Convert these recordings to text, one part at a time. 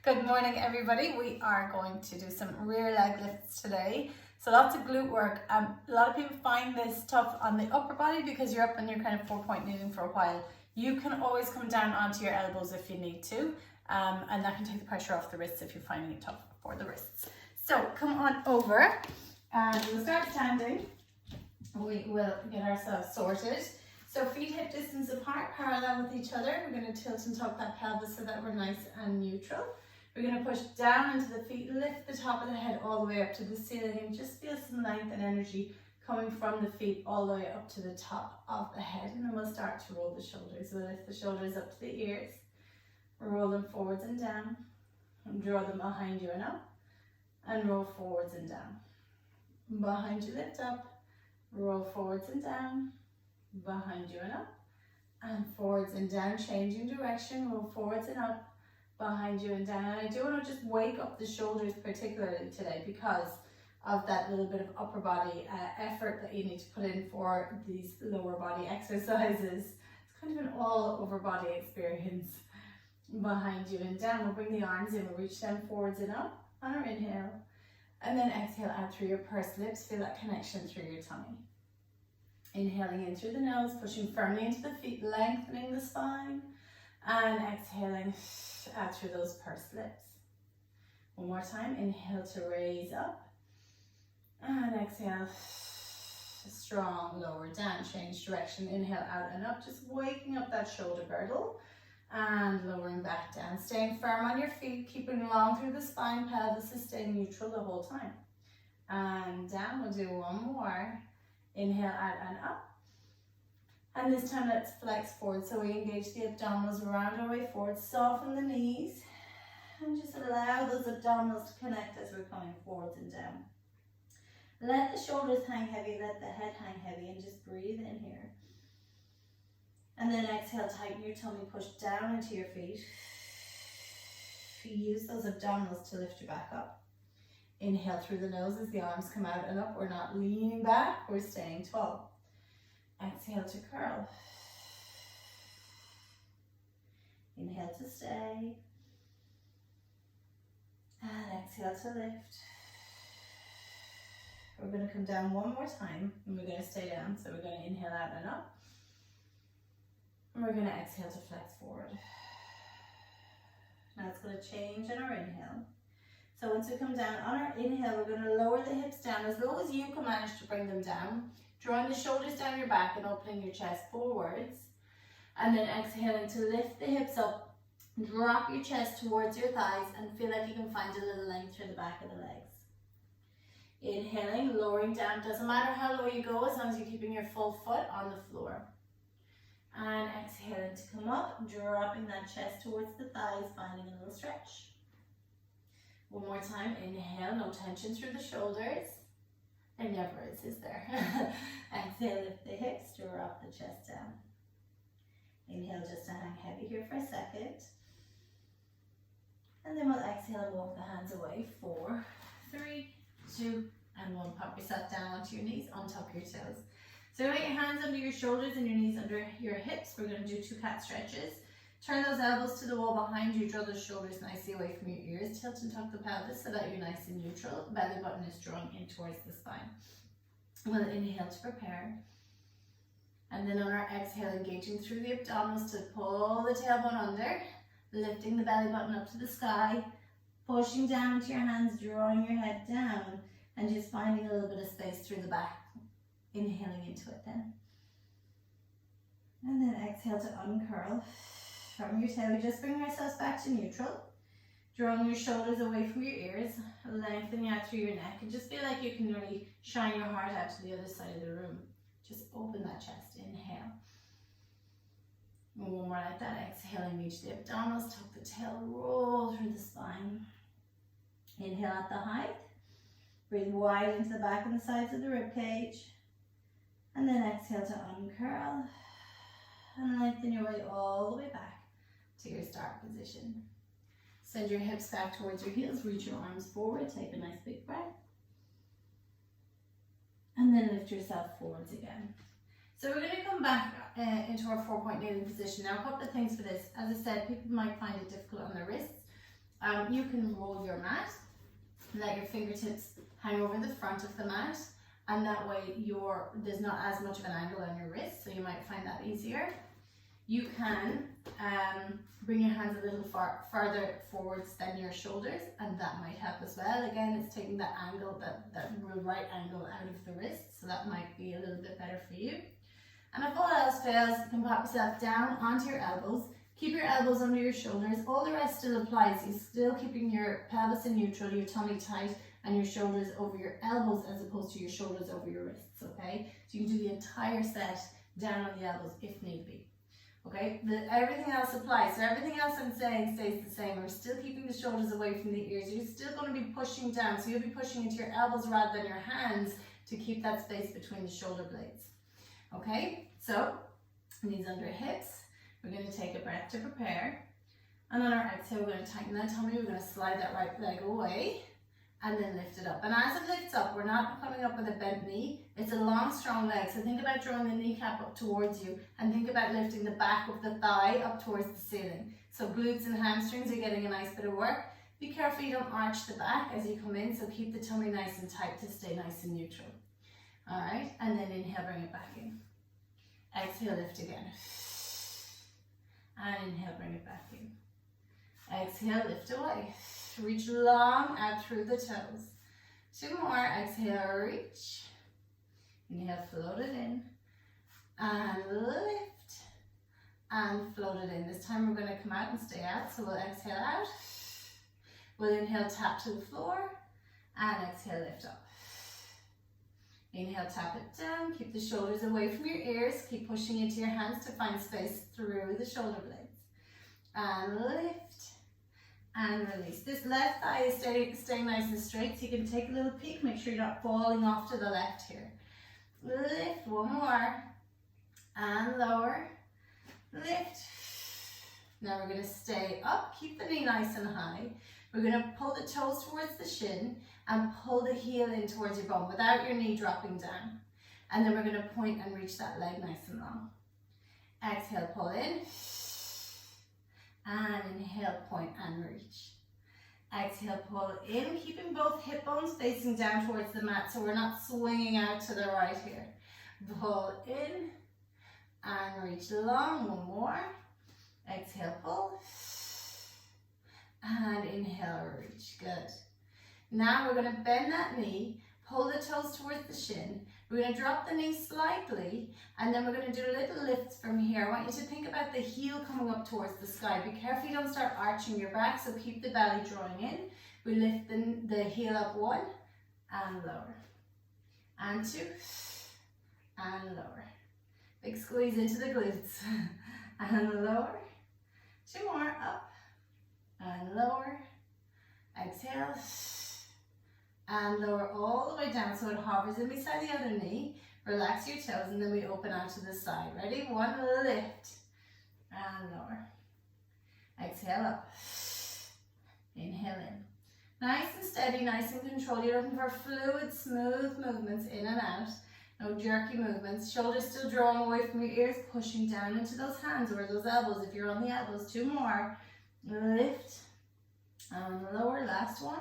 Good morning, everybody. We are going to do some rear leg lifts today. So lots of glute work. A lot of people find this tough on the upper body because you're up and you're kind of 4-point kneeling for a while. You can always come down onto your elbows if you need to, and that can take the pressure off the wrists if you're finding it tough for the wrists. So come on over and we'll start standing. We will get ourselves sorted. So feet hip distance apart, parallel with each other. We're going to tilt and tuck that pelvis so that we're nice and neutral. We're going to push down into the feet, lift the top of the head all the way up to the ceiling, and just feel some length and energy coming from the feet all the way up to the top of the head. And then we'll start to roll the shoulders. We'll lift the shoulders up to the ears, roll them forwards and down, and draw them behind you and up, and roll forwards and down. Behind you, lift up, roll forwards and down, behind you and up, and forwards and down, changing direction, roll forwards and up, behind you and down. And I do want to just wake up the shoulders particularly today because of that little bit of upper body effort that you need to put in for these lower body exercises. It's kind of an all over body experience. Behind you and down, we'll bring the arms in, we'll reach them forwards and up on our inhale, and then exhale out through your pursed lips, feel that connection through your tummy. Inhaling in through the nose, pushing firmly into the feet, lengthening the spine, and exhaling out through those pursed lips. One more time, inhale to raise up, and exhale, strong lower down, change direction, inhale out and up, just waking up that shoulder girdle, and lowering back down, staying firm on your feet, keeping long through the spine, pelvis is staying neutral the whole time. And down, we'll do one more. Inhale out and up, and this time let's flex forward, so we engage the abdominals, round our way forward, soften the knees, and just allow those abdominals to connect as we're coming forwards and down. Let the shoulders hang heavy, let the head hang heavy, and just breathe in here. And then exhale, tighten your tummy, push down into your feet. Use those abdominals to lift you back up. Inhale through the nose as the arms come out and up. We're not leaning back, we're staying tall. Exhale to curl. Inhale to stay. And exhale to lift. We're going to come down one more time and we're going to stay down. So we're going to inhale out and up. And we're going to exhale to flex forward. Now it's going to change in our inhale. So once we come down on our inhale, we're going to lower the hips down as low as you can manage to bring them down. Drawing the shoulders down your back and opening your chest forwards. And then exhaling to lift the hips up, drop your chest towards your thighs and feel like you can find a little length through the back of the legs. Inhaling, lowering down, doesn't matter how low you go as long as you're keeping your full foot on the floor. And exhaling to come up, dropping that chest towards the thighs, finding a little stretch. One more time, inhale, no tension through the shoulders. There never is there? Exhale, lift the hips, drop the chest down. Inhale just to hang heavy here for a second. And then we'll exhale and walk the hands away. 4, 3, 2, and 1. Pop yourself down onto your knees, untuck your toes. So get your hands under your shoulders and your knees under your hips. We're going to do 2 cat stretches. Turn those elbows to the wall behind you, draw those shoulders nicely away from your ears, tilt and tuck the pelvis so that you're nice and neutral. Belly button is drawn in towards the spine. We'll inhale to prepare. And then on our exhale, engaging through the abdominals to pull the tailbone under, lifting the belly button up to the sky, pushing down into your hands, drawing your head down, and just finding a little bit of space through the back. Inhaling into it then. And then exhale to uncurl. From your tail, we just bring ourselves back to neutral. Drawing your shoulders away from your ears, lengthening out through your neck, and just feel like you can really shine your heart out to the other side of the room. Just open that chest, inhale. And one more like that, exhaling, reach the abdominals, tuck the tail, roll through the spine. Inhale at the height, breathe wide into the back and the sides of the rib cage. And then exhale to uncurl, and lengthen your way all the way back to your start position. Send your hips back towards your heels, reach your arms forward, take a nice big breath. And then lift yourself forwards again. So we're going to come back into our 4-point kneeling position. Now, a couple of things for this. As I said, people might find it difficult on their wrists. You can roll your mat, let your fingertips hang over the front of the mat, and that way there's not as much of an angle on your wrist, so you might find that easier. You can bring your hands a little farther forwards than your shoulders, and that might help as well. Again, it's taking that angle, that real right angle out of the wrist, so that might be a little bit better for you. And if all else fails, you can pop yourself down onto your elbows. Keep your elbows under your shoulders. All the rest still applies. You're still keeping your pelvis in neutral, your tummy tight, and your shoulders over your elbows as opposed to your shoulders over your wrists, okay? So you can do the entire set down on the elbows if need be. Okay, everything else applies. So everything else I'm saying stays the same. We're still keeping the shoulders away from the ears. You're still going to be pushing down. So you'll be pushing into your elbows rather than your hands to keep that space between the shoulder blades. Okay, so knees under hips. We're going to take a breath to prepare. And on our exhale, we're going to tighten that tummy. We're going to slide that right leg away and then lift it up. And as it lifts up, we're not coming up with a bent knee. It's a long, strong leg. So think about drawing the kneecap up towards you and think about lifting the back of the thigh up towards the ceiling. So glutes and hamstrings are getting a nice bit of work. Be careful you don't arch the back as you come in, so keep the tummy nice and tight to stay nice and neutral. All right, and then inhale, bring it back in. Exhale, lift again. And inhale, bring it back in. Exhale, lift away. Reach long out through the toes. 2 more. Exhale, reach. Inhale, float it in. And lift. And float it in. This time we're going to come out and stay out. So we'll exhale out. We'll inhale, tap to the floor. And exhale, lift up. Inhale, tap it down. Keep the shoulders away from your ears. Keep pushing into your hands to find space through the shoulder blades. And lift. And release. This left thigh is staying nice and straight, so you can take a little peek. Make sure you're not falling off to the left here. Lift. 1 more. And lower. Lift. Now we're going to stay up. Keep the knee nice and high. We're going to pull the toes towards the shin and pull the heel in towards your bum without your knee dropping down. And then we're going to point and reach that leg nice and long. Exhale, pull in. And inhale, point and reach. Exhale, pull in, keeping both hip bones facing down towards the mat so we're not swinging out to the right here. Pull in and reach long. 1 more. Exhale, pull. And inhale, reach. Good. Now we're going to bend that knee, pull the toes towards the shin. We're going to drop the knee slightly, and then we're going to do little lifts from here. I want you to think about the heel coming up towards the sky. Be careful you don't start arching your back, so keep the belly drawing in. We lift the heel up 1, and lower. And 2, and lower. Big squeeze into the glutes. And lower. 2 more, up, and lower. Exhale. And lower all the way down so it hovers in beside the other knee. Relax your toes and then we open out to the side. Ready? 1, lift. And lower. Exhale up. Inhale in. Nice and steady, nice and controlled. You're looking for fluid, smooth movements in and out. No jerky movements. Shoulders still drawing away from your ears, pushing down into those hands or those elbows if you're on the elbows. 2 more. Lift. And lower. Last one.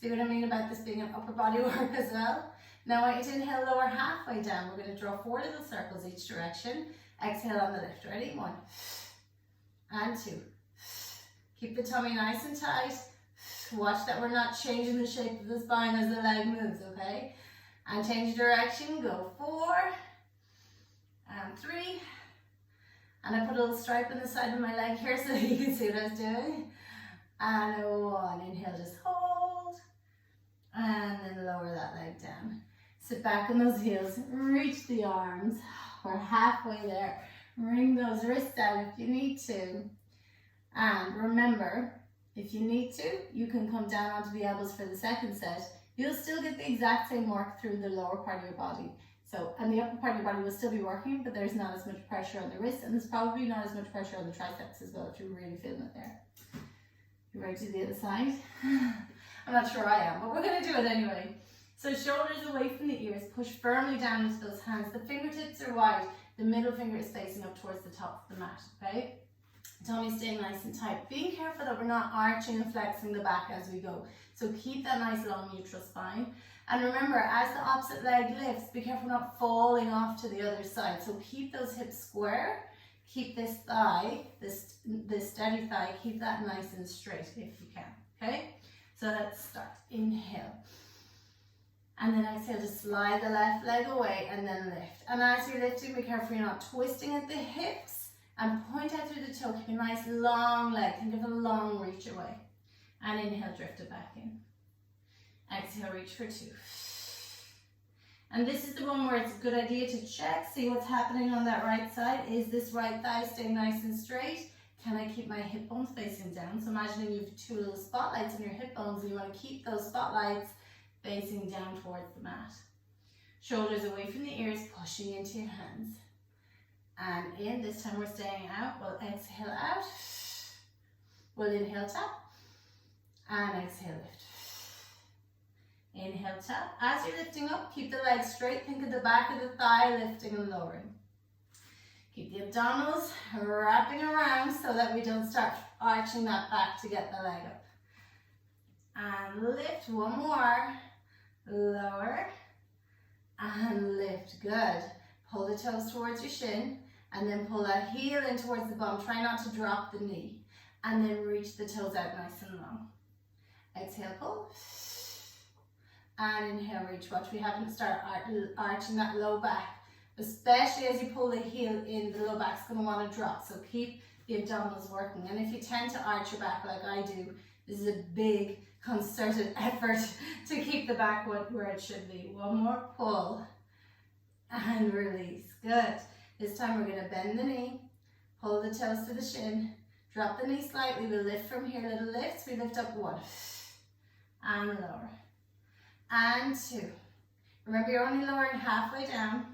See what I mean about this being an upper body work as well? Now I want you to inhale, lower halfway down. We're going to draw 4 little circles each direction. Exhale on the lift. Ready? 1 and 2. Keep the tummy nice and tight. Watch that we're not changing the shape of the spine as the leg moves, okay? And change direction. Go 4 and 3. And I put a little stripe in the side of my leg here so you can see what I was doing. And 1. Inhale, just hold. And then lower that leg down. Sit back on those heels. Reach the arms. We're halfway there. Bring those wrists out if you need to. And remember, if you need to, you can come down onto the elbows for the second set. You'll still get the exact same work through the lower part of your body. So, and the upper part of your body will still be working, but there's not as much pressure on the wrists, and there's probably not as much pressure on the triceps as well if you're really feeling it there. You ready to the other side? I'm not sure I am, but we're going to do it anyway. So shoulders away from the ears, push firmly down into those hands. The fingertips are wide, the middle finger is facing up towards the top of the mat, okay? Tummy staying nice and tight. Being careful that we're not arching and flexing the back as we go. So keep that nice long neutral spine. And remember, as the opposite leg lifts, be careful not falling off to the other side. So keep those hips square. Keep this thigh, this steady thigh, keep that nice and straight if you can, okay? So let's start. Inhale. And then exhale to slide the left leg away and then lift. And as you're lifting, be careful you're not twisting at the hips. And point out through the toe, keep a nice long leg. Think of a long reach away. And inhale, drift it back in. Exhale, reach for 2. And this is the one where it's a good idea to check, see what's happening on that right side. Is this right thigh staying nice and straight? Can I keep my hip bones facing down? So imagining you have 2 little spotlights in your hip bones and you want to keep those spotlights facing down towards the mat. Shoulders away from the ears, pushing into your hands. And in, this time we're staying out. We'll exhale out. We'll inhale tap. And exhale lift. Inhale tap. As you're lifting up, keep the legs straight. Think of the back of the thigh lifting and lowering. Keep the abdominals wrapping around so that we don't start arching that back to get the leg up. And lift. One more. Lower. And lift. Good. Pull the toes towards your shin. And then pull that heel in towards the bum. Try not to drop the knee. And then reach the toes out nice and long. Exhale, pull. And inhale, reach. Watch, we haven't started arching that low back. Especially as you pull the heel in, the low back's going to want to drop. So keep the abdominals working. And if you tend to arch your back like I do, this is a big concerted effort to keep the back where it should be. One more pull. And release. Good. This time we're going to bend the knee. Pull the toes to the shin. Drop the knee slightly. We'll lift from here. Little lifts. We lift up 1. And lower. And 2. Remember, you're only lowering halfway down.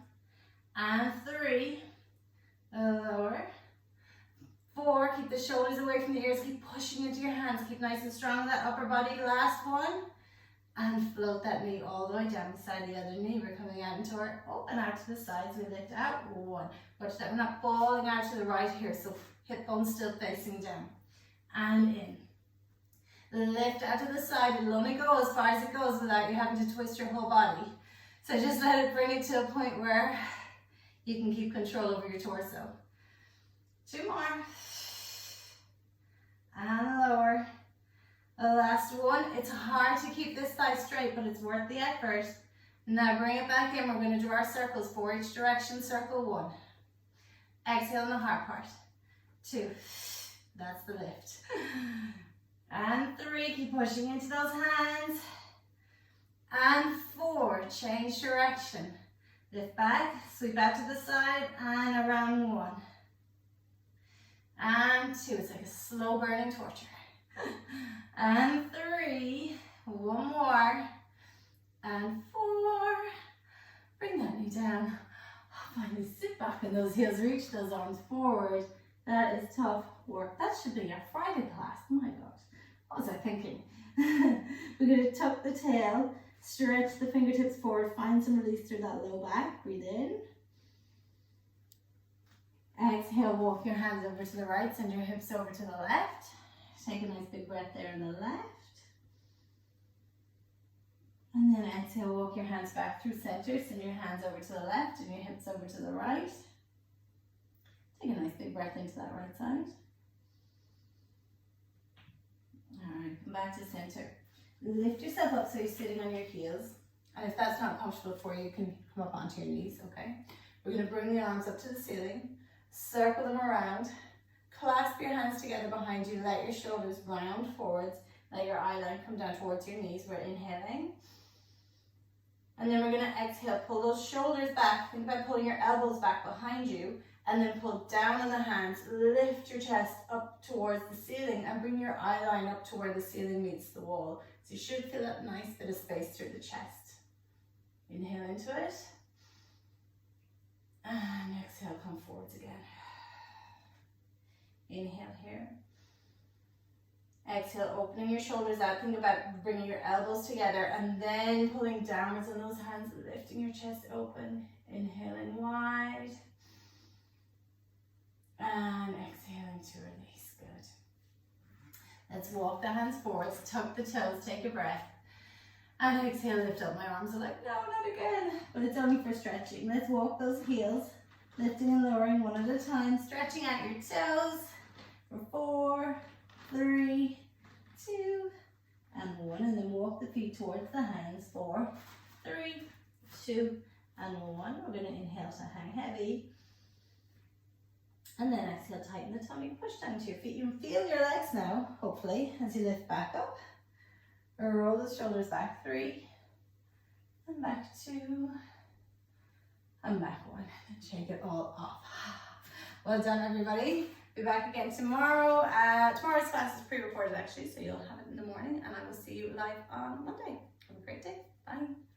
And 3. Lower. 4. Keep the shoulders away from the ears. Keep pushing into your hands. Keep nice and strong with that upper body. Last one. And float that knee all the way down beside the other knee. We're coming out into our open out to the sides. We lift out. 1. Watch that. We're not falling out to the right here. So hip bones still facing down. And in. Lift out to the side. It'll only go as far as it goes without you having to twist your whole body. So just let it bring it to a point where you can keep control over your torso. 2 more. And lower. The last one. It's hard to keep this thigh straight, but it's worth the effort. Now bring it back in. We're going to do our circles. 4 each direction. Circle 1. Exhale in the heart part. 2. That's the lift. And 3. Keep pushing into those hands. And 4. Change direction. Lift back. Sweep out to the side. And around 1. And 2. It's like a slow burning torture. And 3. 1 more. And 4. Bring that knee down. Finally sit back on those heels. Reach those arms forward. That is tough work. That should be our Friday class. Oh my God. What was I thinking? We're going to tuck the tail. Stretch the fingertips forward. Find some release through that low back. Breathe in. Exhale. Walk your hands over to the right. Send your hips over to the left. Take a nice big breath there in the left. And then exhale, walk your hands back through center. Send your hands over to the left and your hips over to the right. Take a nice big breath into that right side. Alright, come back to center. Lift yourself up so you're sitting on your heels. And if that's not comfortable for you, you can come up onto your knees, okay? We're going to bring the arms up to the ceiling. Circle them around. Clasp your hands together behind you. Let your shoulders round forwards. Let your eye line come down towards your knees. We're inhaling. And then we're going to exhale. Pull those shoulders back. Think about pulling your elbows back behind you. And then pull down on the hands. Lift your chest up towards the ceiling. And bring your eye line up to where the ceiling meets the wall. So you should feel that nice bit of space through the chest. Inhale into it. And exhale, come forwards again. Inhale here. Exhale, opening your shoulders out. Think about bringing your elbows together and then pulling downwards on those hands, lifting your chest open. Inhaling wide. And exhaling to release. Let's walk the hands forwards, tuck the toes, take a breath. And exhale, lift up. My arms are like, no, not again. But it's only for stretching. Let's walk those heels, lifting and lowering one at a time, stretching out your toes for 4, 3, 2, and 1. And then walk the feet towards the hands. 4, 3, 2, and 1. We're going to inhale to hang heavy. And then exhale, tighten the tummy, push down to your feet. You can feel your legs now, hopefully, as you lift back up. Or roll the shoulders back. 3, and back 2, and back 1. And shake it all off. Well done, everybody. Be back again tomorrow. Tomorrow's class is pre-recorded actually, so you'll have it in the morning, and I will see you live on Monday. Have a great day. Bye.